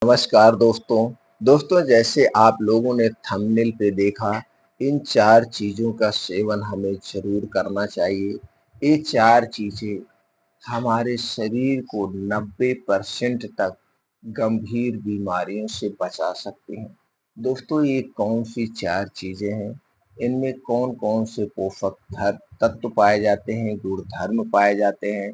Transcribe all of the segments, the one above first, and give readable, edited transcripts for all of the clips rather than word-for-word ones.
नमस्कार दोस्तों जैसे आप लोगों ने थंबनेल पे देखा, इन 4 चीज़ों का सेवन हमें ज़रूर करना चाहिए। ये 4 चीज़ें हमारे शरीर को 90% तक गंभीर बीमारियों से बचा सकती हैं। दोस्तों ये कौन-सी 4 चीज़ें हैं? इनमें कौन-कौन से पोषक तत्व पाए जाते हैं, गुणधर्म पाए जाते हैं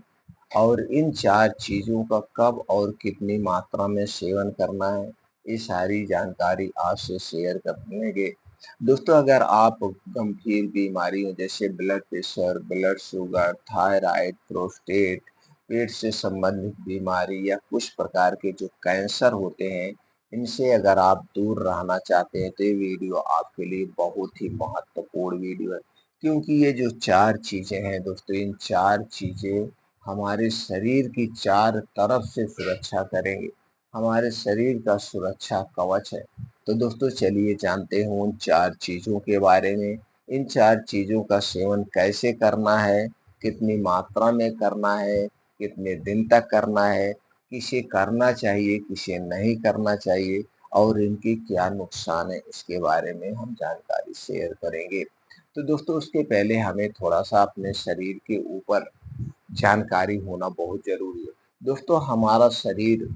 और इन 4 चीज़ों का कब और कितनी मात्रा में सेवन करना है, ये सारी जानकारी आपसे शेयर करेंगे। दोस्तों अगर आप गंभीर बीमारियों जैसे blood pressure, blood sugar, thyroid, prostate, पेट से संबंधित बीमारी या कुछ प्रकार के जो कैंसर होते हैं, इनसे अगर आप दूर रहना चाहते हैं तो ये वीडियो आपके लिए बहुत ही महत्वपूर्ण वीडियो है। क्योंकि ये जो 4 चीज़ें हैं दोस्तों, इन 4 चीज़ें हमारे शरीर की 4 तरफ से सुरक्षा करेंगे। हमारे शरीर का सुरक्षा कवच है। तो दोस्तों चलिए जानते हैं उन 4 चीज़ों के बारे में। इन 4 चीज़ों का सेवन कैसे करना है, कितनी मात्रा में करना है, कितने दिन तक करना है, किसे करना चाहिए, किसे नहीं करना चाहिए और इनके क्या नुकसान है, इसके बारे में हम जानकारी शेयर करेंगे। तो दोस्तों उसके पहले हमें थोड़ा-सा अपने शरीर के ऊपर जानकारी होना बहुत ज़रूरी है। दोस्तों हमारा शरीर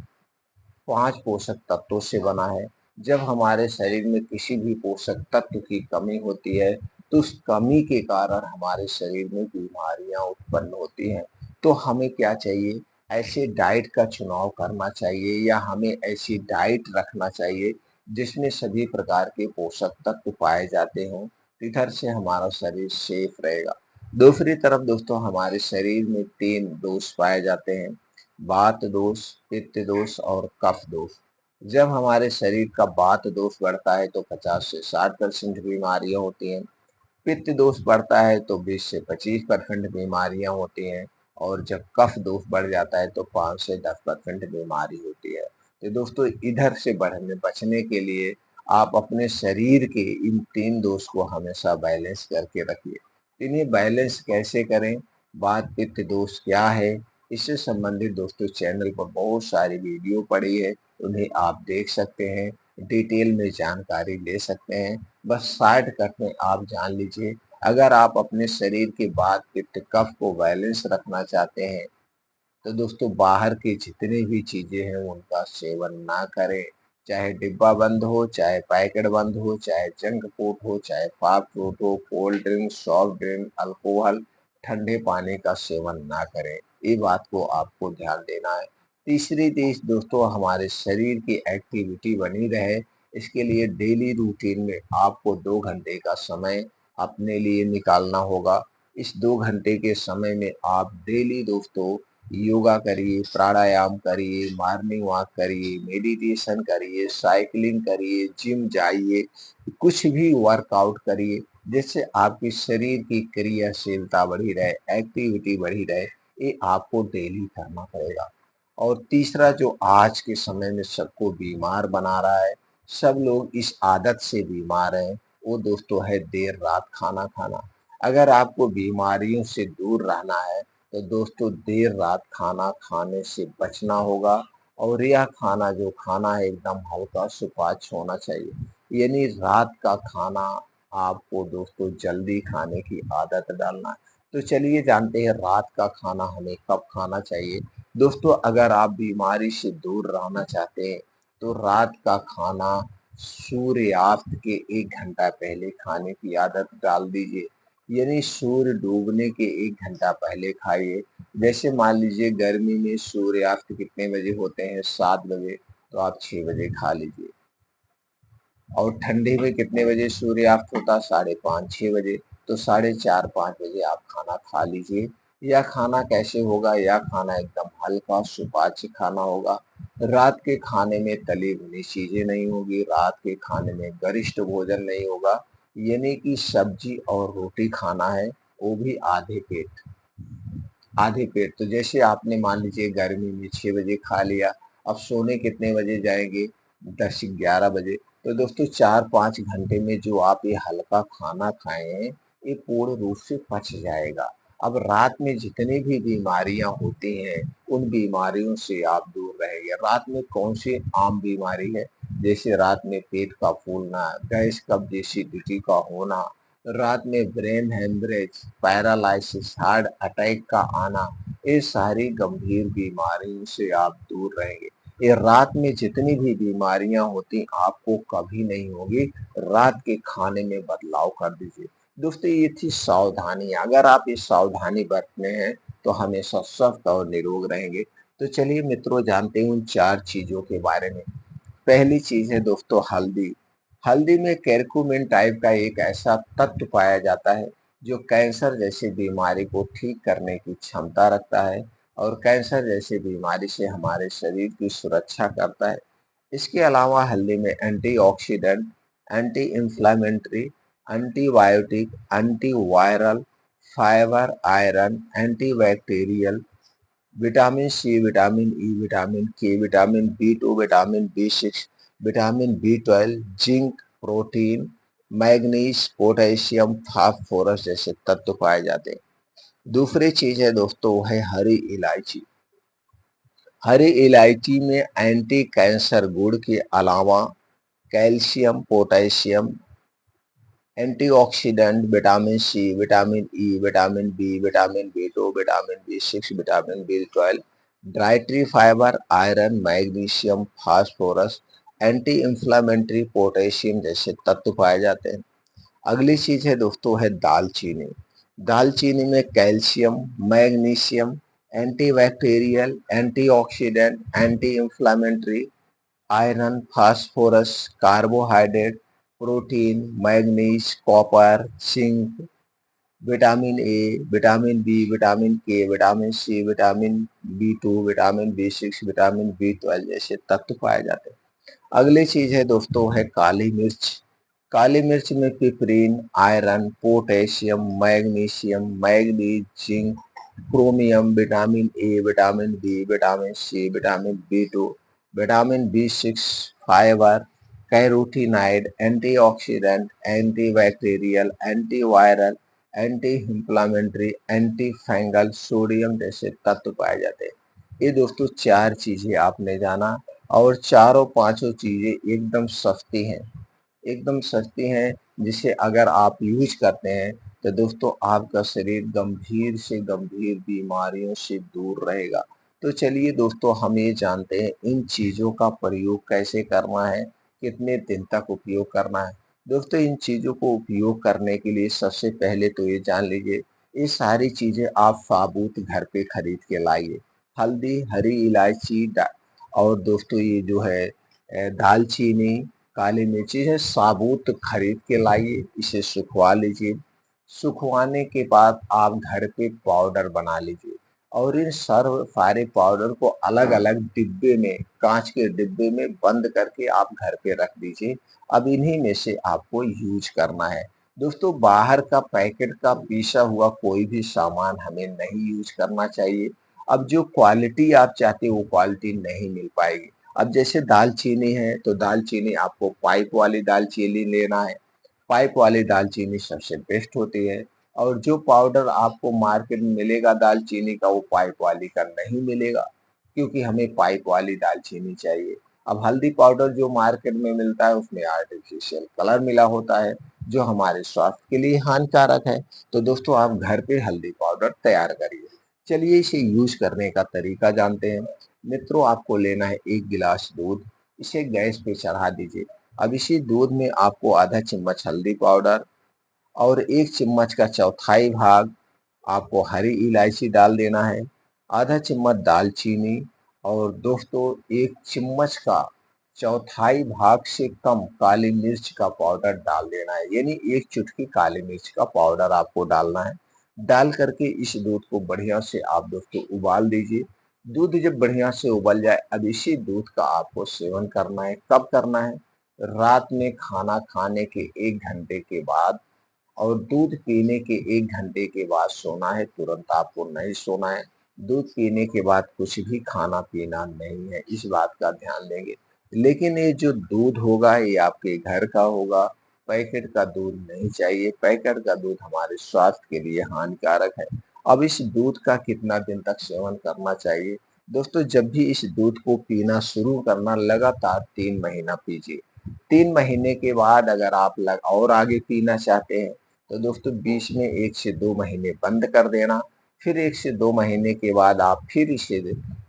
5 पोषक तत्वों से बना है। जब हमारे शरीर में किसी भी पोषक तत्व की कमी होती है, तो उस कमी के कारण हमारे शरीर में बीमारियाँ उत्पन्न होती हैं। तो हमें क्या चाहिए? ऐसे डाइट का चुनाव करना चाहिए या हमें ऐसी डाइट रखना चाहिए, जिसमें सभी प्रकार के पोषक तत्व पाए जाते हों। इधर से हमारा शरीर सेफ रहेगा। दूसरी तरफ दोस्तों हमारे शरीर में 3 दोष पाए जाते हैं। वात दोष, पित्त दोष और कफ दोष। जब हमारे शरीर का वात दोष बढ़ता है तो 50 से 60% बीमारियां होती हैं। पित्त दोष बढ़ता है तो 20 से 25% बीमारियां होती हैं और जब कफ दोष बढ़ जाता है तो 5 से 10% बीमारी होती है। तो दोस्तों इधर से बढ़ने बचने के लिए आप अपने शरीर के इन 3 दोष को हमेशा बैलेंस करके रखिए। इन्हें बैलेंस कैसे करें? वात पित्त दोष क्या है? इससे संबंधित दोस्तों चैनल पर बहुत सारी वीडियो पड़ी है, उन्हें आप देख सकते हैं, डिटेल में जानकारी ले सकते हैं। बस शॉर्टकट में आप जान लीजिए, अगर आप अपने शरीर के वात पित्त कफ को बैलेंस रखना चाहते हैं तो दोस्तों बाहर की जितनी भी चीजें हैं उनका सेवन ना करें। चाहे डिब्बा बंद हो, चाहे पैकेट बंद हो, चाहे जंक फूड हो, चाहे फास्ट फूड हो, cold drink, soft drink, alcohol, ठंडे पानी का सेवन ना करें। ये बात को आपको ध्यान देना है। तीसरी चीज दोस्तों हमारे शरीर की एक्टिविटी बनी रहे, इसके लिए डेली रूटीन में आपको 2 घंटे का समय अपने लिए निकालना होगा। इस 2 घंटे के समय में आप डेली दोस्तों योगा करिए, प्राणायाम करिए, मॉर्निंग वॉक करिए, मेडिटेशन करिए, साइकिलिंग करिए, जिम जाइए, कुछ भी वर्कआउट करिए, जिससे आपके शरीर की क्रियाशीलता बढ़ी रहे, एक्टिविटी बढ़ी रहे, ये आपको डेली करना पड़ेगा। और तीसरा जो आज के समय में सबको बीमार बना रहा है, सब लोग इस आदत से बीमार हैं, वो दोस्तों है देर रात खाना खाना। अगर आपको बीमारियों से दूर रहना है तो दोस्तों देर रात खाना खाने से बचना होगा और यह खाना जो खाना है एकदम हल्का सुपाच्य होना चाहिए। यानी रात का खाना आपको दोस्तों जल्दी खाने की आदत डालना है। तो चलिए जानते हैं रात का खाना हमें कब खाना चाहिए। दोस्तों अगर आप बीमारी से दूर रहना चाहते हैं तो रात का खाना सूर्यास्त के 1 घंटा पहले खाने की आदत डाल दीजिए। यानी सूर्य डूबने के 1 घंटा पहले खाइए। जैसे मान लीजिए गर्मी में सूर्यास्त कितने बजे होते हैं? 7 बजे, तो आप 6 बजे खा लीजिए। और ठंडी में कितने बजे सूर्यास्त होता? 5:30-6 बजे, तो 4:30-5 बजे आप खाना खा लीजिए। यह खाना कैसे होगा? यह खाना एकदम हल्का सुपाच्य खाना होगा। रात के खाने में तली भुनी चीजें नहीं होगी, रात के खाने में गरिष्ठ भोजन नहीं होगा, यानी कि सब्जी और रोटी खाना है, वो भी आधे पेट। आधे पेट तो जैसे आपने मान लीजिए गर्मी में 6 बजे खा लिया, अब सोने कितने बजे जाएंगे? 10-11 बजे। तो दोस्तों 4-5 घंटे में जो आप ये हल्का खाना खाएं, ये पूर्ण रूप से पच जाएगा। अब रात में जितनी भी बीमारियां होती हैं, उन बीमारियों से आप दूर रहेंगे। रात में कौन सी आम बीमारी है, जैसे रात में पेट का फूलना, गैस कब्ज एसिडिटी का होना, रात में brain haemorrhage, paralysis, heart attack का आना, ये सारी गंभीर बीमारियों से आप दूर रहेंगे। ये रात में जितनी भी बीमारियां होती आपको कभी नहीं होगी। रात के खाने में बदलाव कर दीजिए। दोस्तों ये थी सावधानी, अगर आप ये सावधानी बरतने हैं तो हमेशा स्वस्थ और निरोग रहेंगे। तो चलिए मित्रों, जानते हैं उन 4 चीज़ों के बारे में। पहली चीज़ है दोस्तों हल्दी। हल्दी में करक्यूमिन टाइप का एक ऐसा तत्व पाया जाता है जो कैंसर जैसी बीमारी को ठीक करने की क्षमता रखता है और कैंसर जैसी बीमारी से हमारे शरीर की सुरक्षा करता है। इसके अलावा हल्दी में antioxidant, anti inflammatory, antibiotic, antiviral, fibre, iron, antibacterial, vitamin C, vitamin E, vitamin K, vitamin B 2, vitamin B 6, vitamin B 12, zinc, protein, manganese, potassium, phosphorus जैसे तत्व पाए जाते हैं। दूसरी चीज है दोस्तों वो है हरी इलायची। हरी इलायची में एंटी कैंसर गुण के अलावा calcium, potassium, antioxidant, vitamin C, vitamin E, vitamin B, vitamin B 2, vitamin B 6, vitamin B 12, dietary fibre, iron, magnesium, phosphorus, anti inflammatory, potassium जैसे तत्व पाए जाते हैं। अगली चीज है दोस्तों है दालचीनी। दालचीनी में calcium, magnesium, antibacterial, antioxidant, anti inflammatory, iron, phosphorus, carbohydrate, protein, manganese, copper, zinc, vitamin A, vitamin B, vitamin K, vitamin C, vitamin B 2, vitamin B 6, vitamin B 12 जैसे तत्व पाए जाते हैं। अगली चीज है दोस्तों है काली मिर्च। काली मिर्च में piperine, iron, potassium, magnesium, manganese, zinc, chromium, vitamin A, vitamin B, vitamin C, vitamin B 2, vitamin B 6, fibre, carotenoid, antioxidant, antibacterial, antiviral, anti inflammatory, anti fungal, sodium जैसे तत्व पाए जाते हैं। ये दोस्तों 4 चीजें आपने जाना, और चारों पांचों चीजें एकदम सस्ती हैं, एकदम सस्ती हैं, जिसे अगर आप यूज करते हैं तो दोस्तों आपका शरीर गंभीर से गंभीर बीमारियों से दूर रहेगा। तो चलिए दोस्तों, हम ये जानते हैं इन चीज़ों का प्रयोग कैसे करना है, कितने दिन तक उपयोग करना है। दोस्तों इन चीज़ों को उपयोग करने के लिए सबसे पहले तो ये जान लीजिए, ये सारी चीज़ें आप साबुत घर पे खरीद के लाइए। हल्दी, हरी इलायची और दोस्तों ये जो है दालचीनी, काली मिर्ची है, साबुत खरीद के लाइए, इसे सुखवा लीजिए। सुखवाने के बाद आप घर पे पाउडर बना लीजिए और इन सर्व सारे पाउडर को अलग अलग डिब्बे में, कांच के डिब्बे में बंद करके आप घर पे रख दीजिए। अब इन्हीं में से आपको यूज करना है। दोस्तों बाहर का पैकेट का पीसा हुआ कोई भी सामान हमें नहीं यूज करना चाहिए। अब जो क्वालिटी आप चाहते हो वो क्वालिटी नहीं मिल पाएगी। अब जैसे दालचीनी है तो दालचीनी आपको पाइप वाली दालचीनी लेना है। पाइप वाली दालचीनी सबसे बेस्ट होती है, और जो पाउडर आपको मार्केट में मिलेगा दालचीनी का वो पाइप वाली का नहीं मिलेगा, क्योंकि हमें पाइप वाली दालचीनी चाहिए। अब हल्दी पाउडर जो मार्केट में मिलता है उसमें आर्टिफिशियल कलर मिला होता है जो हमारे स्वास्थ्य के लिए हानिकारक है। तो दोस्तों आप घर पे हल्दी पाउडर तैयार करिए। चलिए इसे यूज करने का तरीका जानते हैं। मित्रों आपको लेना है 1 गिलास दूध, इसे गैस पे चढ़ा दीजिए। अब इसी दूध में आपको आधा चम्मच हल्दी पाउडर और 1 चम्मच का चौथाई भाग आपको हरी इलायची डाल देना है, आधा चम्मच दालचीनी, और दोस्तों 1 चम्मच का चौथाई भाग से कम काली मिर्च का पाउडर डाल देना है, यानी 1 चुटकी काली मिर्च का पाउडर आपको डालना है। डाल करके इस दूध को बढ़िया से आप दोस्तों उबाल दीजिए। दूध जब बढ़िया से उबल जाए, अब इसी दूध का आपको सेवन करना है। कब करना है? रात में खाना खाने के 1 घंटे के बाद, और दूध पीने के 1 घंटे के बाद सोना है। तुरंत आपको नहीं सोना है। दूध पीने के बाद कुछ भी खाना पीना नहीं है, इस बात का ध्यान देंगे। लेकिन ये जो दूध होगा ये आपके घर का होगा, पैकेट का दूध नहीं चाहिए। पैकेट का दूध हमारे स्वास्थ्य के लिए हानिकारक है। अब इस दूध का कितना दिन तक सेवन करना चाहिए? दोस्तों, जब भी इस दूध को पीना शुरू करना, लगातार 3 महीना पीजिए। 3 महीने के बाद अगर आप और आगे पीना चाहते हैं, तो दोस्तों बीच में 1 से 2 महीने बंद कर देना। फिर 1 से 2 महीने के बाद आप फिर इसे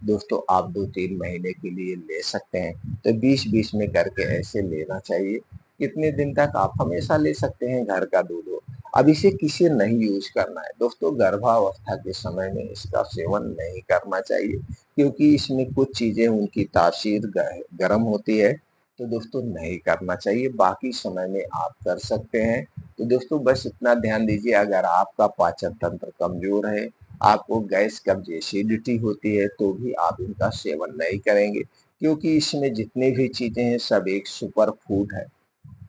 दोस्तों आप 2-3 महीने के लिए ले सकते हैं। तो बीच-बीच में करके ऐसे लेना चाहिए। कितने दिन तक? आप हमेशा ले सकते हैं, घर का दूध हो। अब इसे किसे नहीं यूज करना है? दोस्तों, गर्भावस्था के समय में इसका सेवन नहीं करना चाहिए, क्योंकि इसमें कुछ चीजें उनकी तासीर गर्म होती है, तो दोस्तों नहीं करना चाहिए। बाकी समय में आप कर सकते हैं। तो दोस्तों बस इतना ध्यान दीजिए, अगर आपका पाचन तंत्र कमजोर है, आपको गैस कब्ज एसिडिटी होती है, तो भी आप इनका सेवन नहीं करेंगे, क्योंकि इसमें जितनी भी चीजें हैं सब एक सुपर फूड है।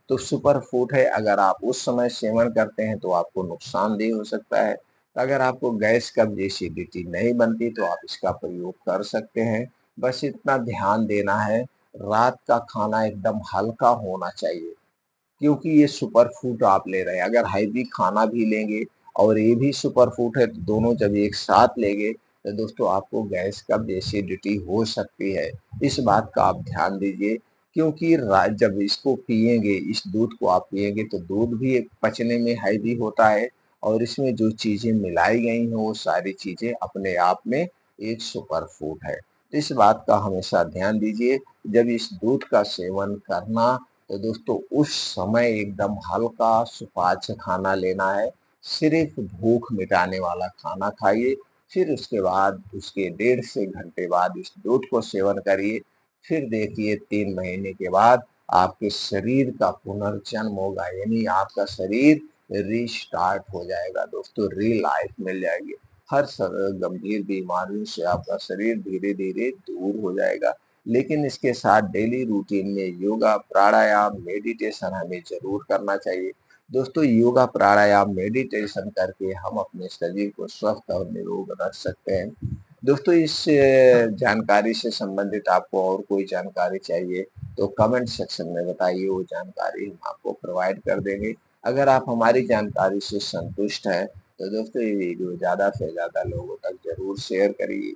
तो सुपर फूड है, अगर आप उस समय सेवन करते हैं तो आपको नुकसानदेह हो सकता है। अगर आपको गैस कब्ज एसिडिटी नहीं बनती तो आप इसका प्रयोग कर सकते हैं। बस इतना ध्यान देना है, रात का खाना एकदम हल्का होना चाहिए, क्योंकि ये सुपर फूड आप ले रहे हैं। अगर हैवी खाना भी लेंगे और ये भी सुपर फूड है, तो दोनों जब एक साथ लेंगे तो दोस्तों आपको गैस कब्ज एसिडिटी हो सकती है। इस बात का आप ध्यान दीजिए, क्योंकि जब इसको पिएंगे, इस दूध को आप पिएंगे, तो दूध भी एक पचने में हैवी होता है, और इसमें जो चीजें मिलाई गई हैं वो सारी चीजें अपने आप में एक सुपर फूड है। तो इस बात का हमेशा ध्यान दीजिए, जब इस दूध का सेवन करना, तो दोस्तों उस समय एकदम हल्का सुपाच्य खाना लेना है। सिर्फ भूख मिटाने वाला खाना खाइए। फिर उसके बाद उसके 1.5 से घंटे बाद इस दूध को सेवन करिए। फिर देखिए 3 महीने के बाद आपके शरीर का पुनर्जन्म होगा, यानी आपका शरीर रीस्टार्ट हो जाएगा दोस्तों, री-लाइफ मिल जाएगी। हर गंभीर बीमारियों से आपका शरीर धीरे-धीरे दूर हो जाएगा। लेकिन इसके साथ डेली रूटीन में योगा, प्राणायाम, मेडिटेशन हमें ज़रूर करना चाहिए। दोस्तों, योगा, प्राणायाम, मेडिटेशन करके हम अपने शरीर को स्वस्थ और निरोग रख सकते हैं। दोस्तों, इस जानकारी से संबंधित आपको और कोई जानकारी चाहिए, तो कमेंट सेक्शन में बताइए, वो जानकारी हम आपको प्रोवाइड कर देंगे। अगर आप हमारी जानकारी से संतुष्ट हैं, तो दोस्तों ये वीडियो ज़्यादा से ज़्यादा लोगों तक ज़रूर शेयर करिए।